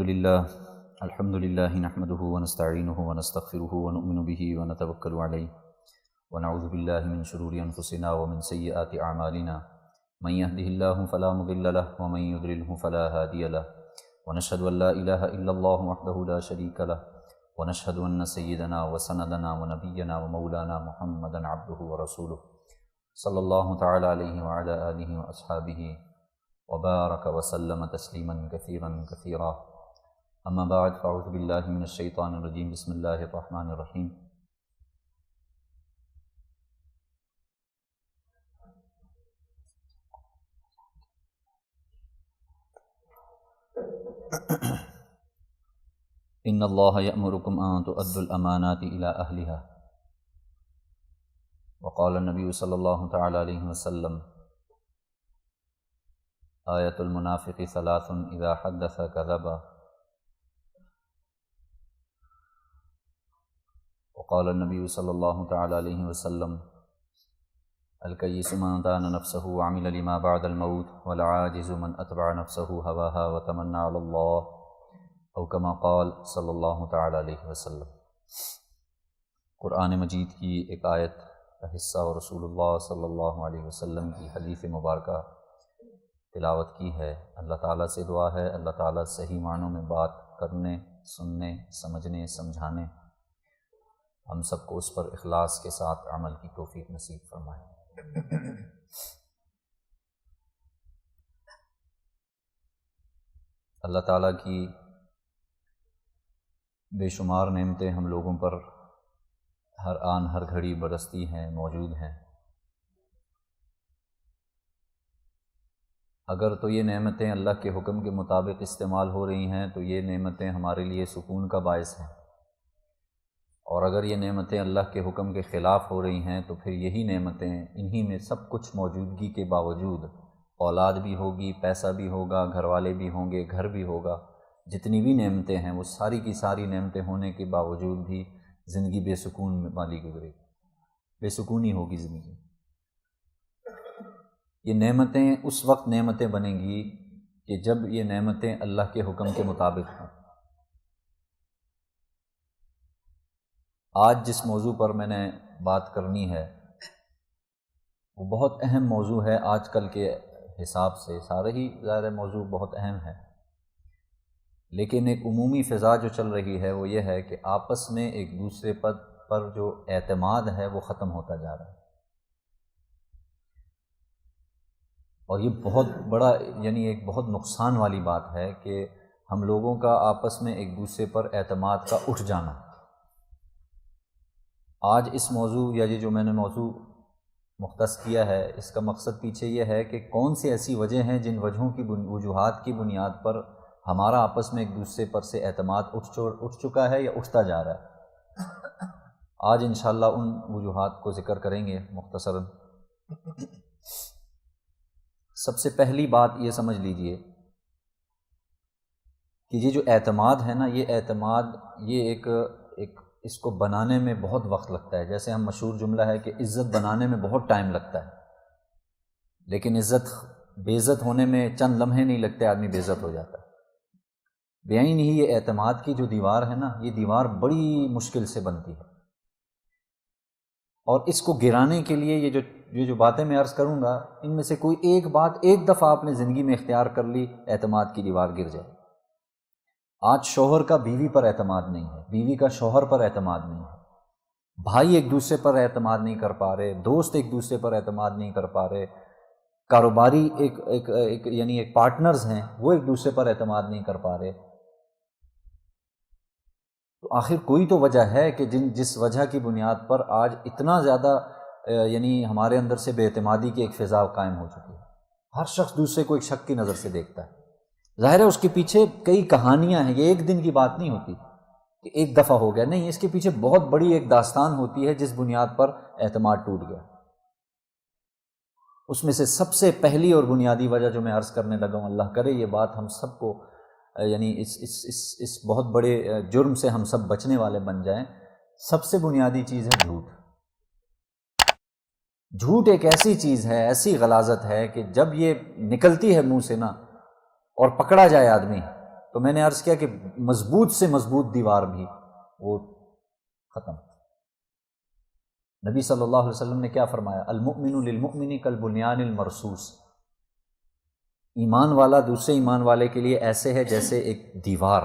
الحمد للہ نحمده ونستعینه ونستغفره ونؤمن به ونتوکل علیہ ونعوذ باللہ من شرور انفسنا ومن سیئات اعمالنا من يهده الله فلا مضل له ومن يضلله فلا هادی له ونشهد ان لا الہ الا اللہ وحدہ لا شریک له ونشهد ان سیدنا وسندنا ونبینا ومولانا محمدا عبدہ ورسولہ صلی اللہ تعالی علیہ وعلی آلہ واصحابہ وبارک وسلم تسلیما کثیرا کثیرا اما بعد فاعوذ باللہ من الشیطان الرجیم بسم اللہ الرحمن الرحیم ان اللہ یأمرکم ان تؤدوا الامانات الی اہلہا وقال النبی صلی اللہ تعالی علیہ وسلم آیۃ المنافق ثلاث اذا حدث کذب وقال النبی صلی اللہ تعالی علیہ وسلم الکیس من دان نفسه وعمل لما بعد الموت والعاجز من اتبع نفسه هواها وتمنى على الله او كما قال صلی اللہ تعالی علیہ وسلم۔ قرآن مجید کی ایک آیت کا حصہ اور رسول اللہ صلی اللہ علیہ وسلم کی حدیث مبارکہ تلاوت کی ہے۔ اللہ تعالیٰ سے دعا ہے اللہ تعالیٰ صحیح معنوں میں بات کرنے، سننے، سمجھنے، سمجھانے ہم سب کو اس پر اخلاص کے ساتھ عمل کی توفیق نصیب فرمائے۔ اللہ تعالیٰ کی بے شمار نعمتیں ہم لوگوں پر ہر آن ہر گھڑی برستی ہیں، موجود ہیں۔ اگر تو یہ نعمتیں اللہ کے حکم کے مطابق استعمال ہو رہی ہیں تو یہ نعمتیں ہمارے لیے سکون کا باعث ہیں، اور اگر یہ نعمتیں اللہ کے حکم کے خلاف ہو رہی ہیں تو پھر یہی نعمتیں، انہی میں سب کچھ موجودگی کے باوجود، اولاد بھی ہوگی، پیسہ بھی ہوگا، گھر والے بھی ہوں گے، گھر بھی ہوگا، جتنی بھی نعمتیں ہیں وہ ساری کی ساری نعمتیں ہونے کے باوجود بھی زندگی بے سکون والی گزرے گی، بے سکونی ہوگی زندگی۔ یہ نعمتیں اس وقت نعمتیں بنیں گی کہ جب یہ نعمتیں اللہ کے حکم کے مطابق ہوں۔ آج جس موضوع پر میں نے بات کرنی ہے وہ بہت اہم موضوع ہے آج کل کے حساب سے، سارے ہی ظاہر موضوع بہت اہم ہے، لیکن ایک عمومی فضا جو چل رہی ہے وہ یہ ہے کہ آپس میں ایک دوسرے پر جو اعتماد ہے وہ ختم ہوتا جا رہا ہے، اور یہ بہت بڑا یعنی ایک بہت نقصان والی بات ہے کہ ہم لوگوں کا آپس میں ایک دوسرے پر اعتماد کا اٹھ جانا۔ آج اس موضوع یا یہ جو میں نے موضوع مختص کیا ہے اس کا مقصد پیچھے یہ ہے کہ کون سی ایسی وجہ ہیں جن وجہوں کی وجوہات کی بنیاد پر ہمارا آپس میں ایک دوسرے پر سے اعتماد اٹھ چکا ہے یا اٹھتا جا رہا ہے۔ آج انشاءاللہ ان وجوہات کو ذکر کریں گے مختصراً۔ سب سے پہلی بات یہ سمجھ لیجئے کہ یہ جو اعتماد ہے نا، یہ اعتماد یہ ایک اس کو بنانے میں بہت وقت لگتا ہے۔ جیسے ہم مشہور جملہ ہے کہ عزت بنانے میں بہت ٹائم لگتا ہے، لیکن بے عزت ہونے میں چند لمحے نہیں لگتے، آدمی بے عزت ہو جاتا ہے۔ بیان ہی یہ اعتماد کی جو دیوار ہے نا، یہ دیوار بڑی مشکل سے بنتی ہے، اور اس کو گرانے کے لیے یہ جو باتیں میں عرض کروں گا ان میں سے کوئی ایک بات ایک دفعہ آپ نے زندگی میں اختیار کر لی، اعتماد کی دیوار گر جائے۔ آج شوہر کا بیوی پر اعتماد نہیں ہے، بیوی کا شوہر پر اعتماد نہیں ہے، بھائی ایک دوسرے پر اعتماد نہیں کر پا رہے، دوست ایک دوسرے پر اعتماد نہیں کر پا رہے، کاروباری یعنی ایک پارٹنرز ہیں وہ ایک دوسرے پر اعتماد نہیں کر پا رہے۔ تو آخر کوئی تو وجہ ہے کہ جس وجہ کی بنیاد پر آج اتنا زیادہ یعنی ہمارے اندر سے بے اعتمادی کی ایک فضا قائم ہو چکی ہے۔ ہر شخص دوسرے کو ایک شک کی نظر سے دیکھتا ہے۔ ظاہر ہے اس کے پیچھے کئی کہانیاں ہیں، یہ ایک دن کی بات نہیں ہوتی کہ ایک دفعہ ہو گیا، نہیں، اس کے پیچھے بہت بڑی ایک داستان ہوتی ہے جس بنیاد پر اعتماد ٹوٹ گیا۔ اس میں سے سب سے پہلی اور بنیادی وجہ جو میں عرض کرنے لگا ہوں، اللہ کرے یہ بات ہم سب کو یعنی اس بہت بڑے جرم سے ہم سب بچنے والے بن جائیں۔ سب سے بنیادی چیز ہے جھوٹ۔ جھوٹ ایک ایسی چیز ہے، ایسی غلاظت ہے کہ جب یہ نکلتی ہے منہ سے نا اور پکڑا جائے آدمی تو میں نے عرض کیا کہ مضبوط سے مضبوط دیوار بھی وہ ختم۔ نبی صلی اللہ علیہ وسلم نے کیا فرمایا؟ المؤمن للمؤمن کالبنیان المرصوص، ایمان والا دوسرے ایمان والے کے لیے ایسے ہے جیسے ایک دیوار۔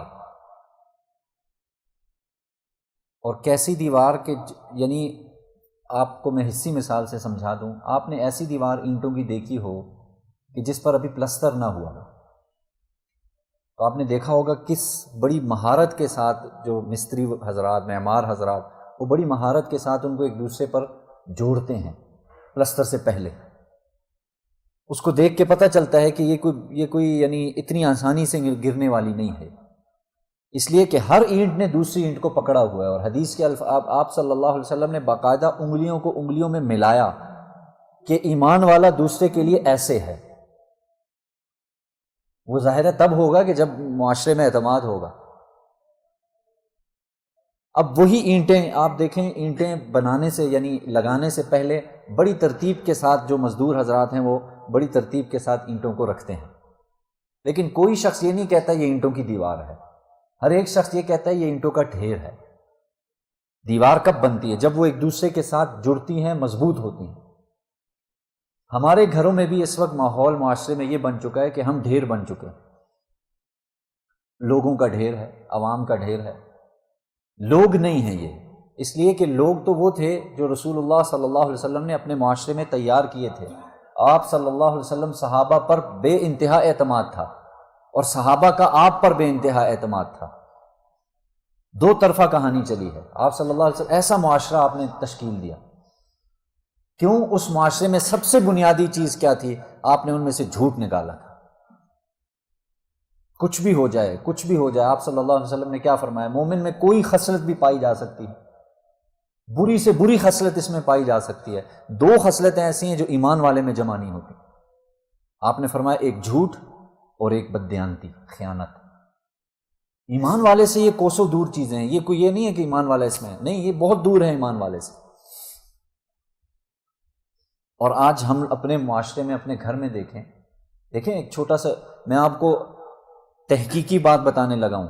اور کیسی دیوار کہ یعنی آپ کو میں حصی مثال سے سمجھا دوں، آپ نے ایسی دیوار اینٹوں کی دیکھی ہو کہ جس پر ابھی پلستر نہ ہوا، تو آپ نے دیکھا ہوگا کس بڑی مہارت کے ساتھ جو مستری حضرات، معمار حضرات، وہ بڑی مہارت کے ساتھ ان کو ایک دوسرے پر جوڑتے ہیں پلستر سے پہلے۔ اس کو دیکھ کے پتہ چلتا ہے کہ یہ کوئی یعنی اتنی آسانی سے گرنے والی نہیں ہے، اس لیے کہ ہر اینٹ نے دوسری اینٹ کو پکڑا ہوا ہے۔ اور حدیث کے آپ صلی اللہ علیہ وسلم نے باقاعدہ انگلیوں کو انگلیوں میں ملایا کہ ایمان والا دوسرے کے لیے ایسے ہے۔ وہ ظاہر ہے تب ہوگا کہ جب معاشرے میں اعتماد ہوگا۔ اب وہی اینٹیں آپ دیکھیں، اینٹیں بنانے سے یعنی لگانے سے پہلے بڑی ترتیب کے ساتھ جو مزدور حضرات ہیں وہ بڑی ترتیب کے ساتھ اینٹوں کو رکھتے ہیں، لیکن کوئی شخص یہ نہیں کہتا یہ اینٹوں کی دیوار ہے، ہر ایک شخص یہ کہتا ہے یہ اینٹوں کا ڈھیر ہے۔ دیوار کب بنتی ہے؟ جب وہ ایک دوسرے کے ساتھ جڑتی ہیں، مضبوط ہوتی ہیں۔ ہمارے گھروں میں بھی اس وقت ماحول معاشرے میں یہ بن چکا ہے کہ ہم ڈھیر بن چکے ہیں، لوگوں کا ڈھیر ہے، عوام کا ڈھیر ہے۔ لوگ نہیں ہیں یہ، اس لیے کہ لوگ تو وہ تھے جو رسول اللہ صلی اللہ علیہ وسلم نے اپنے معاشرے میں تیار کیے تھے۔ آپ صلی اللہ علیہ وسلم صحابہ پر بے انتہا اعتماد تھا، اور صحابہ کا آپ پر بے انتہا اعتماد تھا۔ دو طرفہ کہانی چلی ہے۔ آپ صلی اللہ علیہ وسلم ایسا معاشرہ آپ نے تشکیل دیا، کیوں؟ اس معاشرے میں سب سے بنیادی چیز کیا تھی؟ آپ نے ان میں سے جھوٹ نکالا تھا۔ کچھ بھی ہو جائے، کچھ بھی ہو جائے، آپ صلی اللہ علیہ وسلم نے کیا فرمایا؟ مومن میں کوئی خصلت بھی پائی جا سکتی ہے، بری سے بری خصلت اس میں پائی جا سکتی ہے، دو خصلتیں ایسی ہیں جو ایمان والے میں جمع نہیں ہوتی۔ آپ نے فرمایا ایک جھوٹ اور ایک بددیانتی، خیانت۔ ایمان والے سے یہ کوسوں دور چیزیں ہیں، یہ کوئی یہ نہیں ہے کہ ایمان والا اس میں نہیں، یہ بہت دور ہے ایمان والے سے۔ اور آج ہم اپنے معاشرے میں، اپنے گھر میں دیکھیں ایک چھوٹا سا میں آپ کو تحقیقی بات بتانے لگا ہوں۔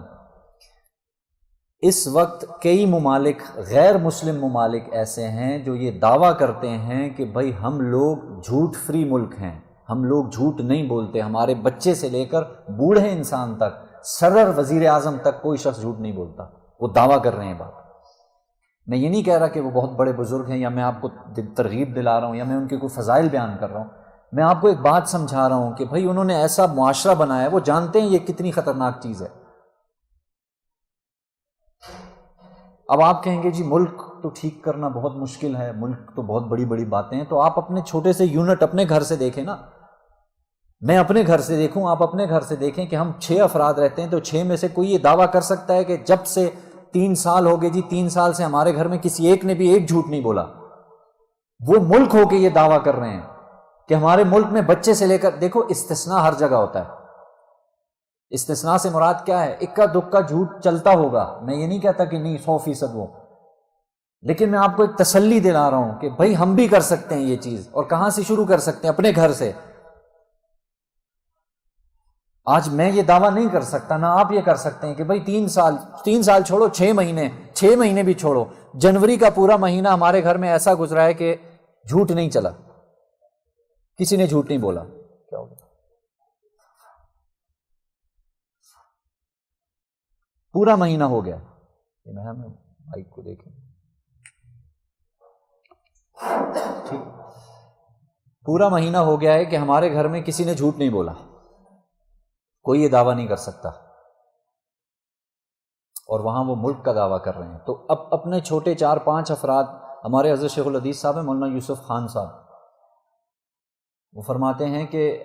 اس وقت کئی ممالک، غیر مسلم ممالک ایسے ہیں جو یہ دعویٰ کرتے ہیں کہ بھائی ہم لوگ جھوٹ فری ملک ہیں، ہم لوگ جھوٹ نہیں بولتے، ہمارے بچے سے لے کر بوڑھے انسان تک، صدر وزیر اعظم تک کوئی شخص جھوٹ نہیں بولتا۔ وہ دعویٰ کر رہے ہیں بات۔ میں یہ نہیں کہہ رہا کہ وہ بہت بڑے بزرگ ہیں، یا میں آپ کو ترغیب دلا رہا ہوں، یا میں ان کے کوئی فضائل بیان کر رہا ہوں۔ میں آپ کو ایک بات سمجھا رہا ہوں کہ بھائی انہوں نے ایسا معاشرہ بنایا ہے، وہ جانتے ہیں یہ کتنی خطرناک چیز ہے۔ اب آپ کہیں گے جی ملک تو ٹھیک کرنا بہت مشکل ہے، ملک تو بہت بڑی بڑی باتیں ہیں، تو آپ اپنے چھوٹے سے یونٹ اپنے گھر سے دیکھیں نا۔ میں اپنے گھر سے دیکھوں، آپ اپنے گھر سے دیکھیں کہ ہم 6 افراد رہتے ہیں، تو 6 میں سے کوئی یہ دعویٰ کر سکتا ہے کہ جب سے 3 سال ہو گئے جی 3 سال سے ہمارے گھر میں کسی ایک نے بھی ایک جھوٹ نہیں بولا؟ وہ ملک ہو کے یہ دعویٰ کر رہے ہیں کہ ہمارے ملک میں بچے سے لے کر، دیکھو استثناء ہر جگہ ہوتا ہے۔ استثناء سے مراد کیا ہے؟ اکا دکا جھوٹ چلتا ہوگا، میں یہ نہیں کہتا کہ نہیں 100% وہ، لیکن میں آپ کو ایک تسلی دلا رہا ہوں کہ بھائی ہم بھی کر سکتے ہیں یہ چیز۔ اور کہاں سے شروع کر سکتے ہیں؟ اپنے گھر سے۔ آج میں یہ دعویٰ نہیں کر سکتا، نہ آپ یہ کر سکتے ہیں کہ بھائی 3 سال چھوڑو، 6 مہینے بھی چھوڑو، جنوری کا پورا مہینہ ہمارے گھر میں ایسا گزرا ہے کہ جھوٹ نہیں چلا، کسی نے جھوٹ نہیں بولا۔ کیا ہوگا؟ پورا مہینہ ہو گیا، بائک کو دیکھیں ٹھیک، پورا مہینہ ہو گیا ہے کہ ہمارے گھر میں کسی نے جھوٹ نہیں بولا، کوئی یہ دعویٰ نہیں کر سکتا، اور وہاں وہ ملک کا دعویٰ کر رہے ہیں۔ تو اب اپنے چھوٹے 4-5 افراد، ہمارے حضرت شیخ الحدیث صاحب ہیں مولانا یوسف خان صاحب، وہ فرماتے ہیں کہ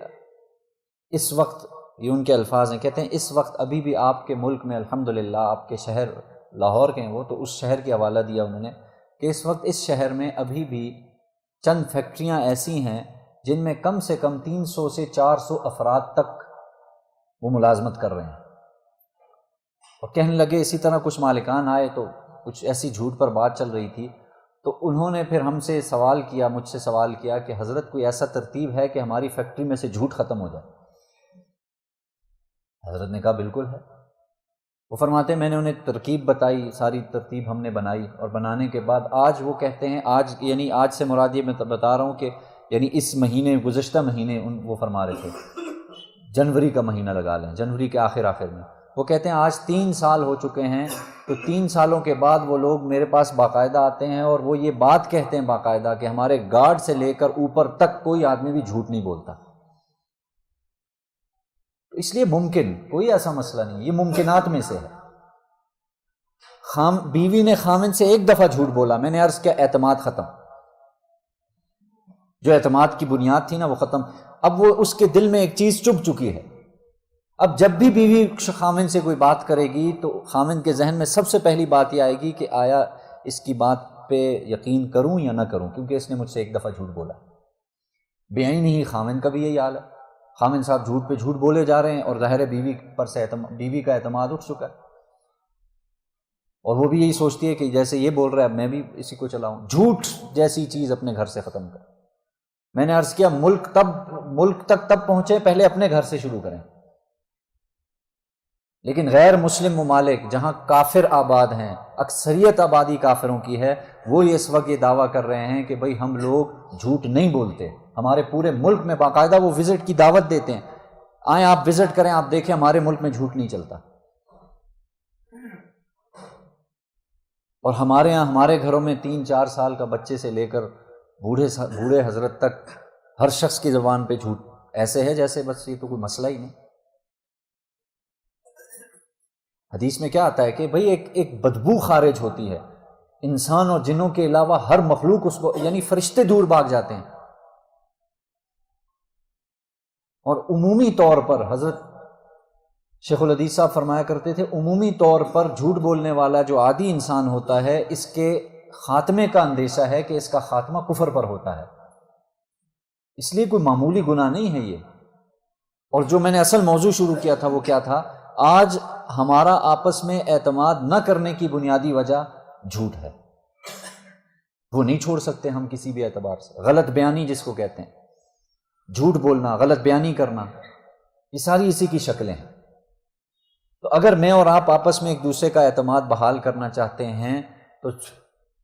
اس وقت، یہ ان کے الفاظ ہیں، کہتے ہیں اس وقت ابھی بھی آپ کے ملک میں الحمدللہ، آپ کے شہر لاہور کے ہیں وہ، تو اس شہر کی حوالہ دیا انہوں نے کہ اس وقت اس شہر میں ابھی بھی چند فیکٹریاں ایسی ہیں جن میں کم سے کم 300 سے 400 افراد تک وہ ملازمت کر رہے ہیں۔ اور کہنے لگے اسی طرح کچھ مالکان آئے تو کچھ ایسی جھوٹ پر بات چل رہی تھی، تو انہوں نے پھر ہم سے سوال کیا، مجھ سے سوال کیا کہ حضرت کوئی ایسا ترتیب ہے کہ ہماری فیکٹری میں سے جھوٹ ختم ہو جائے؟ حضرت نے کہا بالکل ہے، وہ فرماتے ہیں میں نے انہیں ترکیب بتائی، ساری ترتیب ہم نے بنائی، اور بنانے کے بعد آج وہ کہتے ہیں، آج سے مراد یہ میں بتا رہا ہوں کہ یعنی اس مہینے، گزشتہ مہینے وہ فرما رہے تھے، جنوری کا مہینہ لگا لیں، جنوری کے آخر میں، وہ کہتے ہیں آج 3 سال ہو چکے ہیں، تو 3 سالوں کے بعد وہ لوگ میرے پاس باقاعدہ آتے ہیں اور وہ یہ بات کہتے ہیں باقاعدہ کہ ہمارے گارڈ سے لے کر اوپر تک کوئی آدمی بھی جھوٹ نہیں بولتا۔ تو اس لیے ممکن، کوئی ایسا مسئلہ نہیں، یہ ممکنات میں سے ہے۔ بیوی نے خامند سے ایک دفعہ جھوٹ بولا، میں نے عرض کیا اعتماد ختم، جو اعتماد کی بنیاد تھی نا وہ ختم۔ اب وہ اس کے دل میں ایک چیز چبھ چکی ہے، اب جب بھی بیوی خامند سے کوئی بات کرے گی تو خامند کے ذہن میں سب سے پہلی بات یہ آئے گی کہ آیا اس کی بات پہ یقین کروں یا نہ کروں، کیونکہ اس نے مجھ سے ایک دفعہ جھوٹ بولا۔ بے عین ہی خامند کا بھی یہی حال ہے، خامند صاحب جھوٹ پہ جھوٹ بولے جا رہے ہیں، اور ظاہر ہے بیوی کا اعتماد اٹھ چکا ہے، اور وہ بھی یہی سوچتی ہے کہ جیسے یہ بول رہا ہے اب میں بھی اسی کو چلاؤں۔ جھوٹ جیسی چیز اپنے گھر سے ختم کر۔ میں نے عرض کیا ملک تک تب پہنچے، پہلے اپنے گھر سے شروع کریں۔ لیکن غیر مسلم ممالک جہاں کافر آباد ہیں، اکثریت آبادی کافروں کی ہے، وہ اس وقت یہ دعویٰ کر رہے ہیں کہ بھئی ہم لوگ جھوٹ نہیں بولتے، ہمارے پورے ملک میں باقاعدہ وہ وزٹ کی دعوت دیتے ہیں، آئیں آپ وزٹ کریں، آپ دیکھیں ہمارے ملک میں جھوٹ نہیں چلتا۔ اور ہمارے ہاں ہمارے گھروں میں 3-4 سال کا بچے سے لے کر بوڑھے حضرت تک ہر شخص کی زبان پہ جھوٹ ایسے ہے جیسے بس یہ تو کوئی مسئلہ ہی نہیں۔ حدیث میں کیا آتا ہے کہ بھئی ایک بدبو خارج ہوتی ہے، انسان اور جنوں کے علاوہ ہر مخلوق اس کو، یعنی فرشتے دور بھاگ جاتے ہیں۔ اور عمومی طور پر حضرت شیخ الحدیث صاحب فرمایا کرتے تھے، عمومی طور پر جھوٹ بولنے والا جو عادی انسان ہوتا ہے، اس کے خاتمے کا اندیشہ ہے کہ اس کا خاتمہ کفر پر ہوتا ہے، اس لیے کوئی معمولی گناہ نہیں ہے یہ۔ اور جو میں نے اصل موضوع شروع کیا تھا وہ کیا تھا؟ آج ہمارا آپس میں اعتماد نہ کرنے کی بنیادی وجہ جھوٹ ہے، وہ نہیں چھوڑ سکتے ہم کسی بھی اعتبار سے۔ غلط بیانی جس کو کہتے ہیں، جھوٹ بولنا، غلط بیانی کرنا، یہ ساری اسی کی شکلیں ہیں۔ تو اگر میں اور آپ آپس میں ایک دوسرے کا اعتماد بحال کرنا چاہتے ہیں تو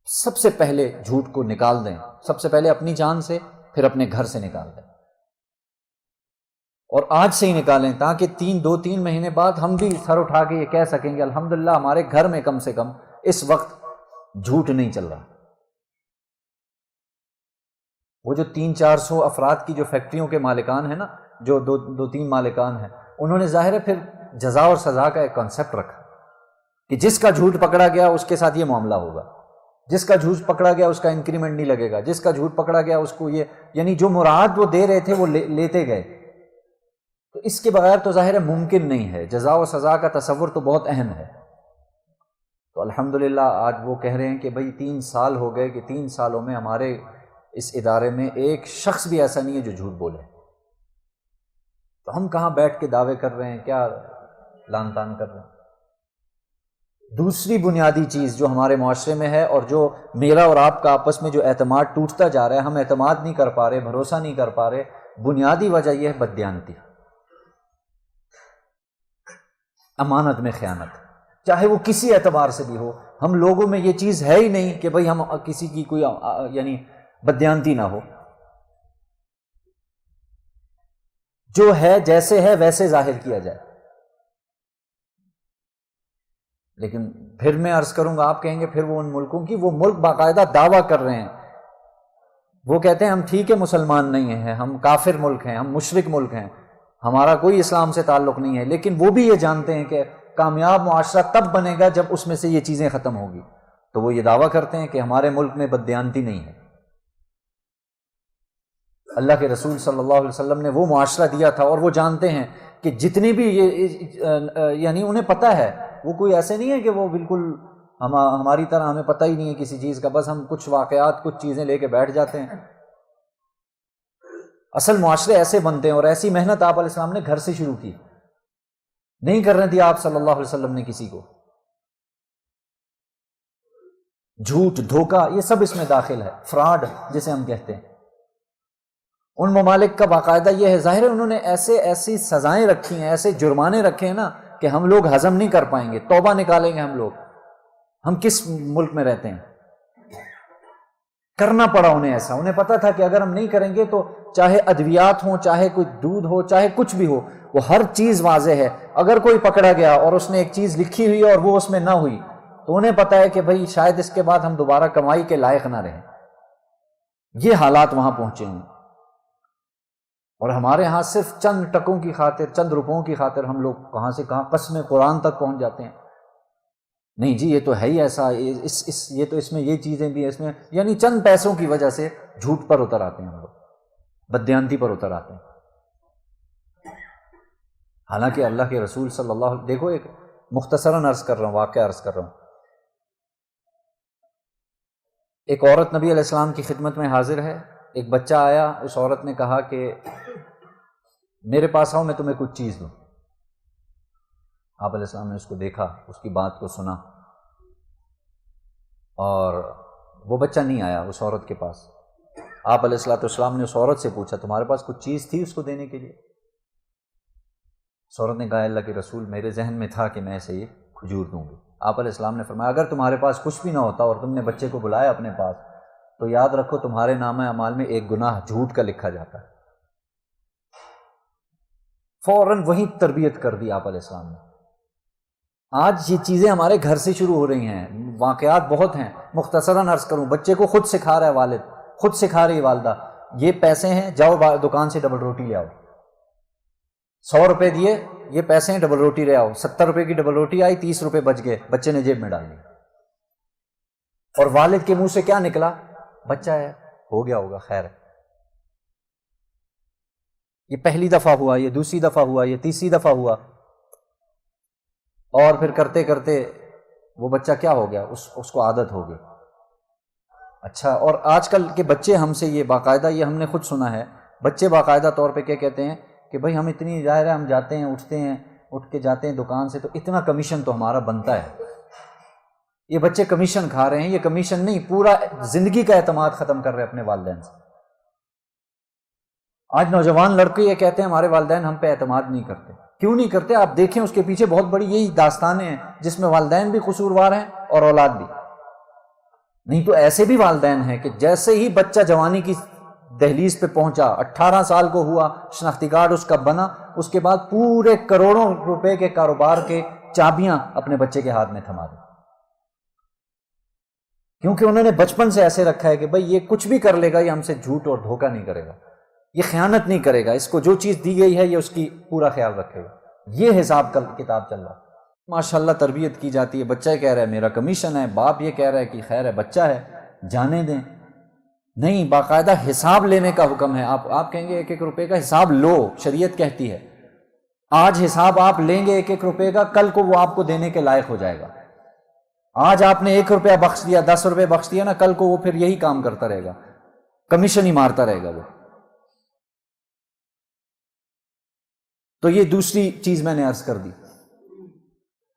سب سے پہلے جھوٹ کو نکال دیں، سب سے پہلے اپنی جان سے، پھر اپنے گھر سے نکال دیں، اور آج سے ہی نکالیں، تاکہ 2-3 مہینے بعد ہم بھی سر اٹھا کے یہ کہہ سکیں کہ الحمدللہ ہمارے گھر میں کم سے کم اس وقت جھوٹ نہیں چل رہا۔ وہ جو 300-400 افراد کی جو فیکٹریوں کے مالکان ہیں نا، جو 2-3 مالکان ہیں، انہوں نے ظاہر ہے پھر جزا اور سزا کا ایک کانسیپٹ رکھا کہ جس کا جھوٹ پکڑا گیا اس کے ساتھ یہ معاملہ ہوگا، جس کا جھوٹ پکڑا گیا اس کا انکریمنٹ نہیں لگے گا، جس کا جھوٹ پکڑا گیا اس کو یہ، یعنی جو مراد وہ دے رہے تھے وہ لیتے گئے۔ تو اس کے بغیر تو ظاہر ہے ممکن نہیں ہے، جزا و سزا کا تصور تو بہت اہم ہے۔ تو الحمدللہ آج وہ کہہ رہے ہیں کہ بھئی 3 سال ہو گئے کہ 3 سالوں میں ہمارے اس ادارے میں ایک شخص بھی ایسا نہیں ہے جو جھوٹ بولے۔ تو ہم کہاں بیٹھ کے دعوے کر رہے ہیں، کیا لان تان کر رہے ہیں۔ دوسری بنیادی چیز جو ہمارے معاشرے میں ہے، اور جو میرا اور آپ کا آپس میں جو اعتماد ٹوٹتا جا رہا ہے، ہم اعتماد نہیں کر پا رہے، بھروسہ نہیں کر پا رہے، بنیادی وجہ یہ ہے بددیانتی، امانت میں خیانت، چاہے وہ کسی اعتبار سے بھی ہو۔ ہم لوگوں میں یہ چیز ہے ہی نہیں کہ بھئی ہم کسی کی کوئی یعنی بددیانتی نہ ہو، جو ہے جیسے ہے ویسے ظاہر کیا جائے۔ لیکن پھر میں عرض کروں گا، آپ کہیں گے پھر وہ ان ملکوں کی، وہ ملک باقاعدہ دعویٰ کر رہے ہیں، وہ کہتے ہیں ہم ٹھیک ہے مسلمان نہیں ہیں، ہم کافر ملک ہیں، ہم مشرک ملک ہیں، ہمارا کوئی اسلام سے تعلق نہیں ہے، لیکن وہ بھی یہ جانتے ہیں کہ کامیاب معاشرہ تب بنے گا جب اس میں سے یہ چیزیں ختم ہوگی۔ تو وہ یہ دعویٰ کرتے ہیں کہ ہمارے ملک میں بددیانتی نہیں ہے۔ اللہ کے رسول صلی اللہ علیہ وسلم نے وہ معاشرہ دیا تھا، اور وہ جانتے ہیں کہ جتنی بھی یعنی انہیں پتہ ہے، وہ کوئی ایسے نہیں ہے کہ وہ بالکل ہماری طرح ہمیں پتہ ہی نہیں ہے کسی چیز کا، بس ہم کچھ واقعات کچھ چیزیں لے کے بیٹھ جاتے ہیں۔ اصل معاشرے ایسے بنتے ہیں، اور ایسی محنت آپ علیہ السلام نے گھر سے شروع کی، نہیں کرنے دیا آپ صلی اللہ علیہ وسلم نے کسی کو۔ جھوٹ، دھوکہ، یہ سب اس میں داخل ہے، فراڈ جسے ہم کہتے ہیں۔ ان ممالک کا باقاعدہ یہ ہے، ظاہر ہے انہوں نے ایسی سزائیں رکھی ہیں، ایسے جرمانے رکھے ہیں نا کہ ہم لوگ ہضم نہیں کر پائیں گے، توبہ نکالیں گے ہم لوگ، ہم کس ملک میں رہتے ہیں. کرنا پڑا انہیں ایسا، انہیں پتا تھا کہ اگر ہم نہیں کریں گے تو چاہے ادویات ہوں، چاہے کوئی دودھ ہو، چاہے کچھ بھی ہو، وہ ہر چیز واضح ہے. اگر کوئی پکڑا گیا اور اس نے ایک چیز لکھی ہوئی اور وہ اس میں نہ ہوئی تو انہیں پتا ہے کہ بھئی شاید اس کے بعد ہم دوبارہ کمائی کے لائق نہ رہیں. یہ حالات وہاں پہنچے ہیں. اور ہمارے ہاں صرف چند ٹکوں کی خاطر، چند روپوں کی خاطر ہم لوگ کہاں سے کہاں قسم قرآن تک پہنچ جاتے ہیں. نہیں جی یہ تو ہے ہی ایسا، یہ تو اس میں یہ چیزیں بھی ہیں، اس میں یعنی چند پیسوں کی وجہ سے جھوٹ پر اتر آتے ہیں ہم لوگ، بددیانتی پر اتر آتے ہیں. حالانکہ اللہ کے رسول صلی اللہ علیہ وسلم، دیکھو ایک مختصراً عرض کر رہا ہوں، واقعہ عرض کر رہا ہوں. ایک عورت نبی علیہ السلام کی خدمت میں حاضر ہے. ایک بچہ آیا، اس عورت نے کہا کہ میرے پاس آؤ میں تمہیں کچھ چیز دوں. آپ علیہ السلام نے اس کو دیکھا، اس کی بات کو سنا، اور وہ بچہ نہیں آیا اس عورت کے پاس. آپ علیہ السلام نے اس عورت سے پوچھا تمہارے پاس کچھ چیز تھی اس کو دینے کے لیے؟ اس عورت نے کہا اللہ کے رسول میرے ذہن میں تھا کہ میں اسے یہ کھجور دوں گی. آپ علیہ السلام نے فرمایا اگر تمہارے پاس کچھ بھی نہ ہوتا اور تم نے بچے کو بلایا اپنے پاس تو یاد رکھو تمہارے نامہ اعمال میں ایک گناہ جھوٹ کا لکھا جاتا ہے. فوراً وہی تربیت کر دی آپ علیہ السلام نے. آج یہ چیزیں ہمارے گھر سے شروع ہو رہی ہیں، واقعات بہت ہیں. مختصراً عرض کروں، بچے کو خود سکھا رہا ہے والد، خود سکھا رہی والدہ، یہ پیسے ہیں جاؤ دکان سے ڈبل روٹی لے آؤ. 100 روپے دیے، یہ پیسے ہیں ڈبل روٹی لے آؤ. 70 روپے کی ڈبل روٹی آئی، 30 روپے بچ گئے، بچے نے جیب میں ڈال لی. اور والد کے منہ سے کیا نکلا؟ بچہ ہے، ہو گیا ہوگا، خیر ہے. یہ پہلی دفعہ ہوا، یہ دوسری دفعہ ہوا، یہ تیسری دفعہ ہوا، اور پھر کرتے کرتے وہ بچہ کیا ہو گیا، اس کو عادت ہو گئی. اچھا، اور آج کل کے بچے ہم سے یہ باقاعدہ، یہ ہم نے خود سنا ہے، بچے باقاعدہ طور پہ کیا کہتے ہیں کہ بھائی ہم اتنی ظاہر ہے ہم جاتے ہیں، اٹھ کے جاتے ہیں دکان سے تو اتنا کمیشن تو ہمارا بنتا ہے. یہ بچے کمیشن کھا رہے ہیں، یہ کمیشن نہیں، پورا زندگی کا اعتماد ختم کر رہے ہیں اپنے والدین سے. آج نوجوان لڑکے یہ کہتے ہیں ہمارے والدین ہم پہ اعتماد نہیں کرتے. کیوں نہیں کرتے؟ آپ دیکھیں اس کے پیچھے بہت بڑی یہی داستانیں ہیں جس میں والدین بھی قصوروار ہیں اور اولاد بھی. نہیں تو ایسے بھی والدین ہیں کہ جیسے ہی بچہ جوانی کی دہلیز پہ پہنچا، 18 سال کو ہوا، شناختی کارڈ اس کا بنا، اس کے بعد پورے کروڑوں روپے کے کاروبار کے چابیاں اپنے بچے کے ہاتھ میں تھما دی. کیونکہ انہوں نے بچپن سے ایسے رکھا ہے کہ بھائی یہ کچھ بھی کر لے گا، یہ ہم سے جھوٹ اور دھوکہ نہیں کرے گا، یہ خیانت نہیں کرے گا، اس کو جو چیز دی گئی ہے یہ اس کی پورا خیال رکھے گا. یہ حساب کتاب چل رہا. ماشاءاللہ تربیت کی جاتی ہے، بچہ کہہ رہا ہے میرا کمیشن ہے، باپ یہ کہہ رہا ہے کہ خیر ہے بچہ ہے جانے دیں. نہیں، باقاعدہ حساب لینے کا حکم ہے. آپ کہیں گے ایک ایک روپے کا حساب لو، شریعت کہتی ہے. آج حساب آپ لیں گے ایک ایک روپے کا، کل کو وہ آپ کو دینے کے لائق ہو جائے گا. آج آپ نے 1 روپیہ بخش دیا، 10 روپے بخش دیا نا، کل کو وہ پھر یہی کام کرتا رہے گا، کمیشن ہی مارتا رہے گا وہ. تو یہ دوسری چیز میں نے عرض کر دی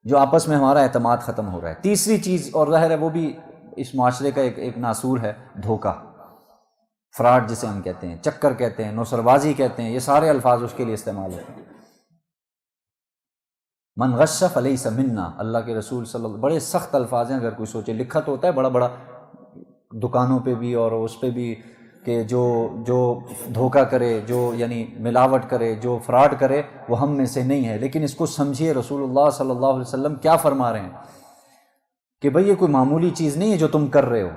جو آپس میں ہمارا اعتماد ختم ہو رہا ہے. تیسری چیز، اور ظاہر ہے وہ بھی اس معاشرے کا ایک ناسور ہے، دھوکہ، فراڈ جسے ہم کہتے ہیں، چکر کہتے ہیں، نوسربازی کہتے ہیں، یہ سارے الفاظ اس کے لیے استعمال ہوتے ہیں. من غش فلیس منا، اللہ کے رسول صلی اللہ علیہ وسلم، بڑے سخت الفاظ ہیں. اگر کوئی سوچے، لکھا تو ہوتا ہے بڑا بڑا دکانوں پہ بھی اور اس پہ بھی کہ جو دھوکہ کرے، جو یعنی ملاوٹ کرے، جو فراڈ کرے وہ ہم میں سے نہیں ہے. لیکن اس کو سمجھیے رسول اللہ صلی اللہ علیہ وسلم کیا فرما رہے ہیں کہ بھئی یہ کوئی معمولی چیز نہیں ہے جو تم کر رہے ہو.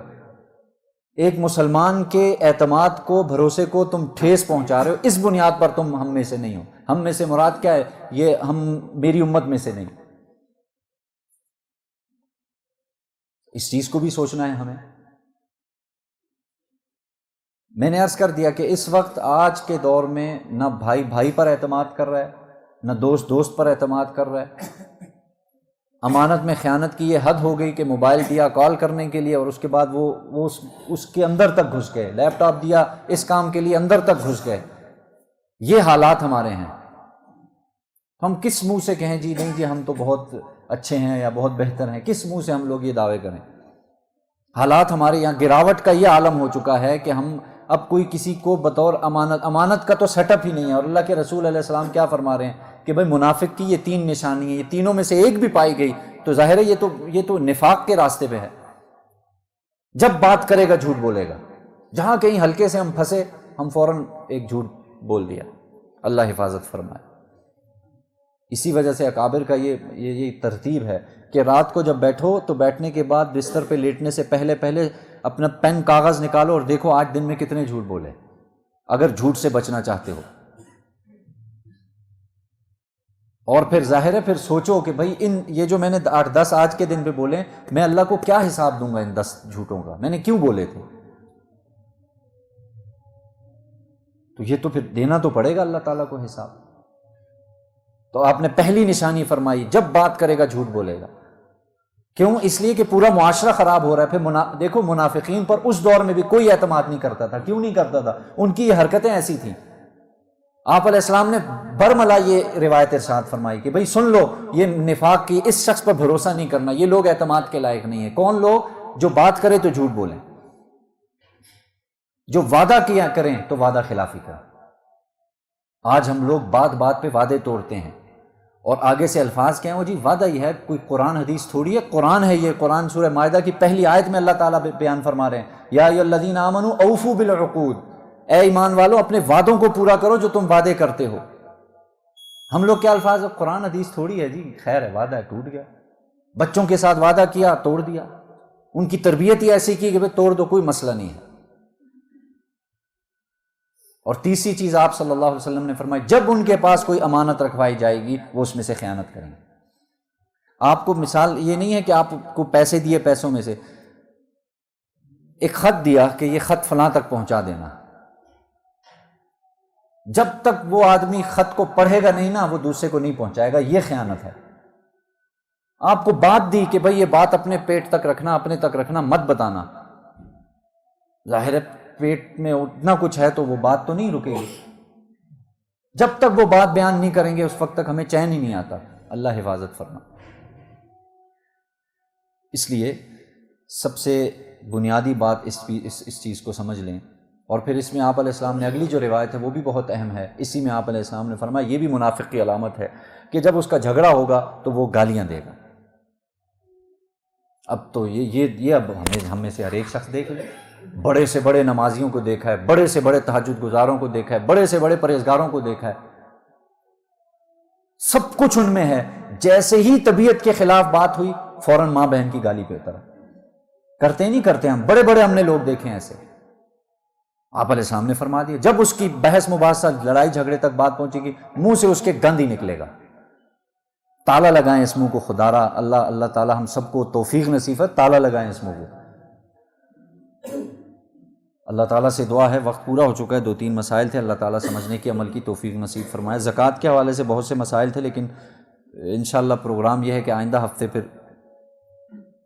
ایک مسلمان کے اعتماد کو، بھروسے کو تم ٹھیس پہنچا رہے ہو، اس بنیاد پر تم ہم میں سے نہیں ہو. ہم میں سے مراد کیا ہے؟ یہ ہم میری امت میں سے نہیں. اس چیز کو بھی سوچنا ہے ہمیں. میں نے عرض کر دیا کہ اس وقت آج کے دور میں نہ بھائی بھائی پر اعتماد کر رہا ہے، نہ دوست دوست پر اعتماد کر رہا ہے. امانت میں خیانت کی یہ حد ہو گئی کہ موبائل دیا کال کرنے کے لیے اور اس کے بعد وہ اس کے اندر تک گھس گئے. لیپ ٹاپ دیا اس کام کے لیے، اندر تک گھس گئے. یہ حالات ہمارے ہیں. ہم کس منہ سے کہیں جی نہیں جی ہم تو بہت اچھے ہیں یا بہت بہتر ہیں؟ کس منہ سے ہم لوگ یہ دعوے کریں؟ حالات ہمارے یہاں گراوٹ کا یہ عالم ہو چکا ہے کہ ہم اب کوئی کسی کو بطور امانت کا تو سیٹ اپ ہی نہیں ہے. اور اللہ کے رسول علیہ السلام کیا فرما رہے ہیں کہ بھائی منافق کی یہ 3 نشانی ہیں، یہ تینوں میں سے ایک بھی پائی گئی تو ظاہر ہے یہ تو نفاق کے راستے پہ ہے۔ جب بات کرے گا جھوٹ بولے گا، جہاں کہیں ہلکے سے ہم پھنسے ہم فوراً ایک جھوٹ بول دیا، اللہ حفاظت فرمائے۔ اسی وجہ سے اکابر کا یہ ترتیب ہے کہ رات کو جب بیٹھو تو بیٹھنے کے بعد بستر پہ لیٹنے سے پہلے اپنا پین کاغذ نکالو اور دیکھو آج دن میں کتنے جھوٹ بولے، اگر جھوٹ سے بچنا چاہتے ہو۔ اور پھر ظاہر ہے پھر سوچو کہ بھائی یہ جو میں نے 8-10 آج کے دن پہ بولے، میں اللہ کو کیا حساب دوں گا ان 10 جھوٹوں کا، میں نے کیوں بولے تھے؟ تو یہ تو پھر دینا تو پڑے گا اللہ تعالیٰ کو حساب۔ تو آپ نے پہلی نشانی فرمائی، جب بات کرے گا جھوٹ بولے گا۔ کیوں؟ اس لیے کہ پورا معاشرہ خراب ہو رہا ہے۔ پھر دیکھو منافقین پر اس دور میں بھی کوئی اعتماد نہیں کرتا تھا۔ کیوں نہیں کرتا تھا؟ ان کی یہ حرکتیں ایسی تھیں۔ آپ علیہ السلام نے برملا یہ روایت ارشاد فرمائی کہ بھئی سن لو، یہ نفاق کی اس شخص پر بھروسہ نہیں کرنا، یہ لوگ اعتماد کے لائق نہیں ہیں۔ کون لوگ؟ جو بات کرے تو جھوٹ بولیں، جو وعدہ کیا کریں تو وعدہ خلافی کریں۔ آج ہم لوگ بات بات پہ وعدے توڑتے ہیں، اور آگے سے الفاظ کیا ہیں وہ جی وعدہ یہ ہے، کوئی قرآن حدیث تھوڑی ہے، قرآن ہے یہ۔ قرآن سورہ مائدہ کی پہلی آیت میں اللہ تعالیٰ بیان فرما رہے ہیں، یا ایھا الذین آمنوا اوفوا بالعقود، اے ایمان والو اپنے وعدوں کو پورا کرو جو تم وعدے کرتے ہو۔ ہم لوگ کیا الفاظ ہے، قرآن حدیث تھوڑی ہے جی، خیر ہے وعدہ ہے ٹوٹ گیا۔ بچوں کے ساتھ وعدہ کیا توڑ دیا، ان کی تربیت ہی ایسی کی کہ بھئی توڑ دو کوئی مسئلہ نہیں ہے۔ اور تیسری چیز آپ صلی اللہ علیہ وسلم نے فرمائی، جب ان کے پاس کوئی امانت رکھوائی جائے گی وہ اس میں سے خیانت کریں گے۔ آپ کو مثال یہ نہیں ہے کہ آپ کو پیسے دیے، پیسوں میں سے ایک خط دیا کہ یہ خط فلاں تک پہنچا دینا، جب تک وہ آدمی خط کو پڑھے گا نہیں نا وہ دوسرے کو نہیں پہنچائے گا، یہ خیانت ہے۔ آپ کو بات دی کہ بھئی یہ بات اپنے پیٹ تک رکھنا، اپنے تک رکھنا، مت بتانا، ظاہر ہے پیٹ میں اتنا کچھ ہے تو وہ بات تو نہیں رکے گی۔ جب تک وہ بات بیان نہیں کریں گے اس وقت تک ہمیں چین ہی نہیں آتا۔ اللہ حفاظت فرما۔ اس لیے سب سے بنیادی بات اس چیز کو سمجھ لیں۔ اور پھر اس میں آپ علیہ السلام نے اگلی جو روایت ہے وہ بھی بہت اہم ہے، اسی میں آپ علیہ السلام نے فرمایا یہ بھی منافق کی علامت ہے کہ جب اس کا جھگڑا ہوگا تو وہ گالیاں دے گا۔ اب تو یہ اب ہم میں سے ہر ایک شخص دیکھ لے، بڑے سے بڑے نمازیوں کو دیکھا ہے، بڑے سے بڑے تہجد گزاروں کو دیکھا ہے، بڑے سے بڑے پرہیزگاروں کو دیکھا ہے، سب کچھ ان میں ہے، جیسے ہی طبیعت کے خلاف بات ہوئی فوراً ماں بہن کی گالی پہ اترا۔ کرتے نہیں کرتے ہم، بڑے بڑے ہم نے لوگ دیکھے ہیں ایسے۔ آپ علیہ السلام نے فرما دیا جب اس کی بحث مباحثہ لڑائی جھگڑے تک بات پہنچے گی منہ سے اس کے گند ہی نکلے گا۔ تالا لگائیں اس منہ کو خدارا، اللہ تعالی ہم سب کو توفیق نصیب ہے، تالا لگائیں اس منہ کو۔ اللہ تعالیٰ سے دعا ہے، وقت پورا ہو چکا ہے، 2-3 مسائل تھے، اللہ تعالیٰ سمجھنے کی عمل کی توفیق نصیب فرمائے۔ زکوٰۃ کے حوالے سے بہت سے مسائل تھے، لیکن انشاءاللہ پروگرام یہ ہے کہ آئندہ ہفتے پھر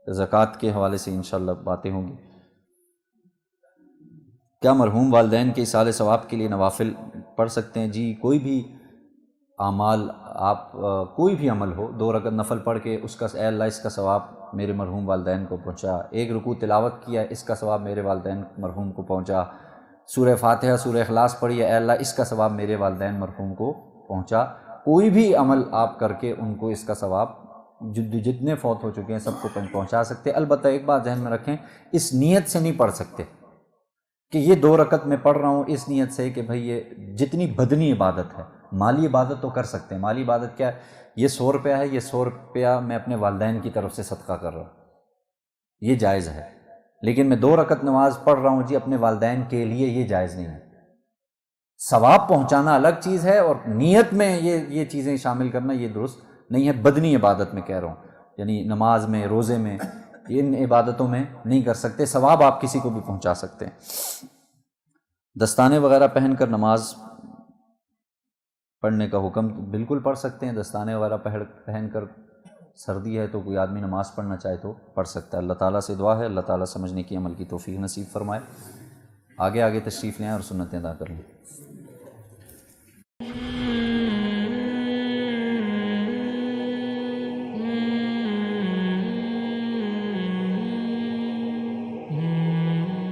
زکوٰۃ کے حوالے سے انشاءاللہ باتیں ہوں گی۔ کیا مرحوم والدین کے ایصال ثواب کے لیے نوافل پڑھ سکتے ہیں؟ جی، کوئی بھی اعمال آپ کوئی بھی عمل ہو، 2 رکعت نفل پڑھ کے اس کا اے اللہ اس کا ثواب میرے مرحوم والدین کو پہنچا، 1 رکوع تلاوت کیا اس کا ثواب میرے والدین مرحوم کو پہنچا، سورہ فاتحہ سورہ اخلاص پڑھی اے اللہ اس کا ثواب میرے والدین مرحوم کو پہنچا، کوئی بھی عمل آپ کر کے ان کو اس کا ثواب جتنے فوت ہو چکے ہیں سب کو پہنچا سکتے۔ البتہ ایک بات ذہن میں رکھیں، اس نیت سے نہیں پڑھ سکتے کہ یہ 2 رکعت میں پڑھ رہا ہوں اس نیت سے کہ بھئی یہ جتنی بدنی عبادت ہے، مالی عبادت تو کر سکتے ہیں۔ مالی عبادت کیا ہے؟ یہ 100 روپیہ ہے، یہ 100 روپیہ میں اپنے والدین کی طرف سے صدقہ کر رہا ہوں، یہ جائز ہے۔ لیکن میں 2 رکعت نماز پڑھ رہا ہوں جی اپنے والدین کے لیے، یہ جائز نہیں ہے۔ ثواب پہنچانا الگ چیز ہے، اور نیت میں یہ چیزیں شامل کرنا یہ درست نہیں ہے۔ بدنی عبادت میں کہہ رہا ہوں، یعنی نماز میں، روزے میں، ان عبادتوں میں نہیں کر سکتے، ثواب آپ کسی کو بھی پہنچا سکتے ہیں۔ دستانے وغیرہ پہن کر نماز پڑھنے کا حکم بالکل پڑھ سکتے ہیں، دستانے وغیرہ پہن کر، سردی ہے تو کوئی آدمی نماز پڑھنا چاہے تو پڑھ سکتا ہے۔ اللہ تعالیٰ سے دعا ہے اللہ تعالیٰ سمجھنے کی عمل کی توفیق نصیب فرمائے۔ آگے تشریف لیں اور سنتیں ادا کر لیں۔